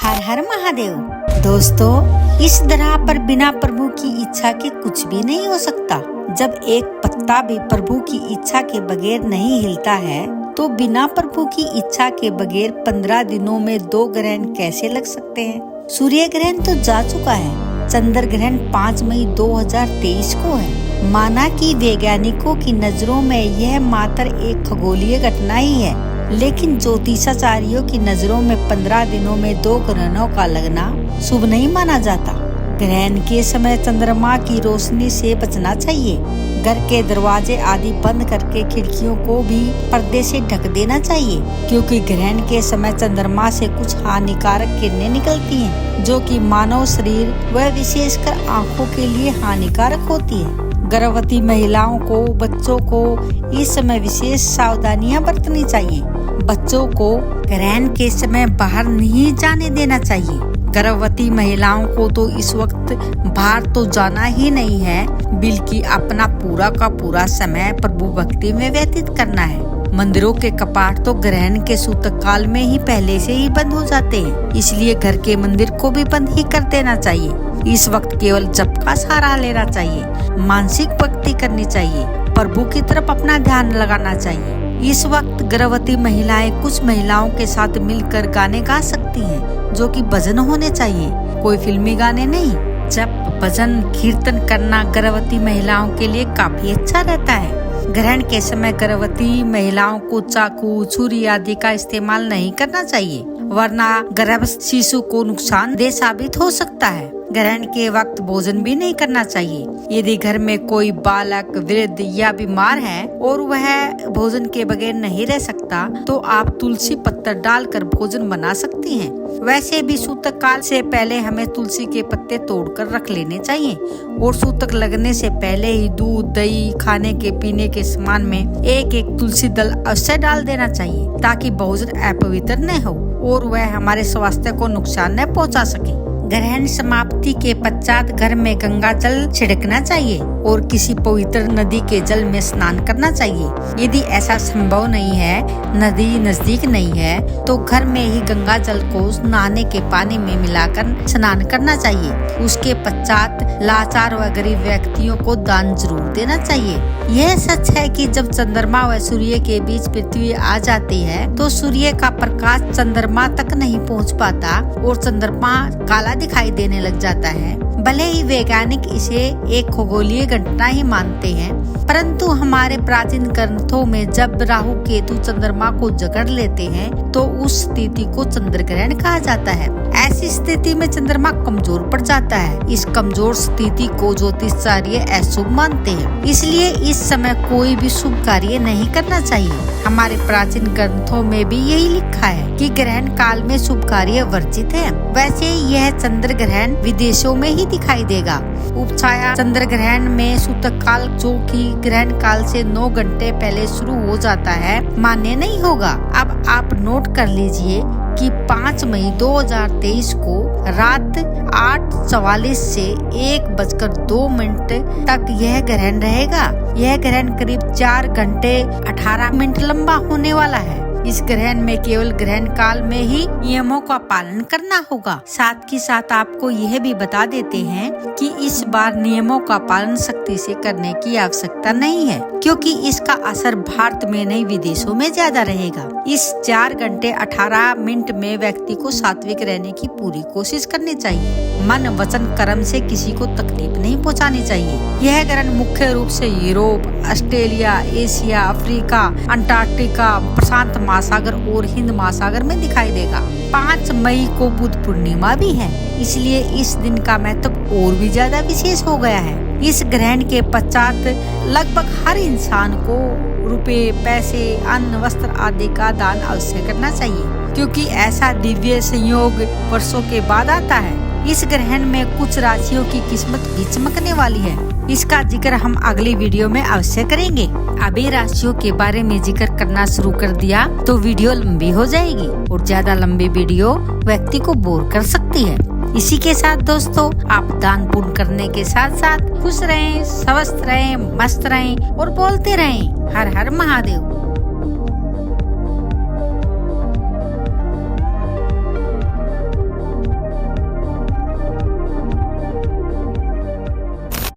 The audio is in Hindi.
हर हर महादेव। दोस्तों, इस धरा पर बिना प्रभु की इच्छा के कुछ भी नहीं हो सकता। जब एक पत्ता भी प्रभु की इच्छा के बगैर नहीं हिलता है, तो बिना प्रभु की इच्छा के बगैर 15 दिनों में 2 ग्रहण कैसे लग सकते हैं। सूर्य ग्रहण तो जा चुका है, चंद्र ग्रहण 5 मई 2023 को है। माना कि वैज्ञानिकों की नजरों में यह मात्र एक खगोलीय घटना ही है, लेकिन ज्योतिषाचार्यों की नजरों में 15 दिनों में 2 ग्रहणों का लगना शुभ नहीं माना जाता। ग्रहण के समय चंद्रमा की रोशनी से बचना चाहिए। घर के दरवाजे आदि बंद करके खिड़कियों को भी पर्दे से ढक देना चाहिए, क्योंकि ग्रहण के समय चंद्रमा से कुछ हानिकारक किरणें निकलती हैं, जो कि मानव शरीर व विशेषकर आँखों के लिए हानिकारक होती है। गर्भवती महिलाओं को, बच्चों को इस समय विशेष सावधानियां बरतनी चाहिए। बच्चों को ग्रहण के समय बाहर नहीं जाने देना चाहिए। गर्भवती महिलाओं को तो इस वक्त बाहर तो जाना ही नहीं है, बल्कि अपना पूरा का पूरा समय प्रभु भक्ति में व्यतीत करना है। मंदिरों के कपाट तो ग्रहण के सूतक काल में ही पहले से ही बंद हो जाते हैं, इसलिए घर के मंदिर को भी बंद ही कर देना चाहिए। इस वक्त केवल जप का सहारा लेना चाहिए, मानसिक भक्ति करनी चाहिए, प्रभु की तरफ अपना ध्यान लगाना चाहिए। इस वक्त गर्भवती महिलाएं कुछ महिलाओं के साथ मिलकर गाने गा सकती हैं, जो कि भजन होने चाहिए, कोई फिल्मी गाने नहीं। जप, भजन, कीर्तन करना गर्भवती महिलाओं के लिए काफी अच्छा रहता है। ग्रहण के समय गर्भवती महिलाओं को चाकू, छुरी आदि का इस्तेमाल नहीं करना चाहिए, वरना गर्भस्थ शिशु को नुकसानदेह साबित हो सकता है। ग्रहण के वक्त भोजन भी नहीं करना चाहिए। यदि घर में कोई बालक, वृद्ध या बीमार है और वह भोजन के बगैर नहीं रह सकता, तो आप तुलसी पत्तर डालकर भोजन बना सकती हैं। वैसे भी सूतक काल से पहले हमें तुलसी के पत्ते तोड़कर रख लेने चाहिए, और सूतक लगने से पहले ही दूध, दही, खाने के पीने के सामान में एक तुलसी दल अवश्य डाल देना चाहिए, ताकि भोजन अपवित्र न हो और वह हमारे स्वास्थ्य को नुकसान न पहुंचा सके। ग्रहण समाप्ति के पश्चात घर में गंगा जल छिड़कना चाहिए और किसी पवित्र नदी के जल में स्नान करना चाहिए। यदि ऐसा संभव नहीं है, नदी नजदीक नहीं है, तो घर में ही गंगा जल को नहाने के पानी में मिलाकर स्नान करना चाहिए। उसके पश्चात लाचार व गरीब व्यक्तियों को दान जरूर देना चाहिए। यह सच है कि जब चंद्रमा व सूर्य के बीच पृथ्वी आ जाती है, तो सूर्य का प्रकाश चंद्रमा तक नहीं पहुंच पाता और चंद्रमा काला दिखाई देने लग जाता है। भले ही वैज्ञानिक इसे एक खगोलीय घटना ही मानते हैं, परंतु हमारे प्राचीन ग्रंथों में जब राहु केतु चंद्रमा को जकड़ लेते हैं, तो उस स्थिति को चंद्र ग्रहण कहा जाता है। ऐसी स्थिति में चंद्रमा कमजोर पड़ जाता है। इस कमजोर स्थिति को ज्योतिषाचार्य अशुभ मानते हैं, इसलिए इस समय कोई भी शुभ कार्य नहीं करना चाहिए। हमारे प्राचीन ग्रंथों में भी यही लिखा है कि ग्रहण काल में शुभ कार्य वर्जित है। वैसे यह चंद्र ग्रहण विदेशों में ही दिखाई देगा। उपछाया चंद्र ग्रहण में सूतक काल, जो कि ग्रहण काल से 9 घंटे पहले शुरू हो जाता है, मान्य नहीं होगा। अब आप नोट कर लीजिए कि 5 मई 2023 को रात 8:44 से 1:02 तक यह ग्रहण रहेगा। यह ग्रहण करीब 4 घंटे 18 मिनट लंबा होने वाला है। इस ग्रहण में केवल ग्रहण काल में ही नियमों का पालन करना होगा। साथ ही साथ आपको यह भी बता देते हैं कि इस बार नियमों का पालन सख्ती से करने की आवश्यकता नहीं है, क्योंकि इसका असर भारत में नहीं विदेशों में ज्यादा रहेगा। इस 4 घंटे 18 मिनट में व्यक्ति को सात्विक रहने की पूरी कोशिश करनी चाहिए। मन, वचन, कर्म से किसी को तकलीफ नहीं पहुंचानी चाहिए। यह ग्रहण मुख्य रूप से Europe, Australia, Asia, Africa, Antarctica, प्रशांत महासागर और हिंद महासागर में दिखाई देगा। 5 मई को बुद्ध पूर्णिमा भी है, इसलिए इस दिन का महत्व और भी ज्यादा विशेष हो गया है। इस ग्रहण के पश्चात लगभग हर इंसान को रुपए, पैसे, अन्न, वस्त्र आदि का दान अवश्य करना चाहिए, क्योंकि ऐसा दिव्य संयोग वर्षों के बाद आता है। इस ग्रहण में कुछ राशियों की किस्मत भी चमकने वाली है। इसका जिक्र हम अगली वीडियो में अवश्य करेंगे। अभी राशियों के बारे में जिक्र करना शुरू कर दिया तो वीडियो लंबी हो जाएगी, और ज्यादा लंबी वीडियो व्यक्ति को बोर कर सकती है। इसी के साथ दोस्तों, आप दान पुण्य करने के साथ साथ खुश रहें, स्वस्थ रहें, मस्त रहें और बोलते रहें हर हर महादेव।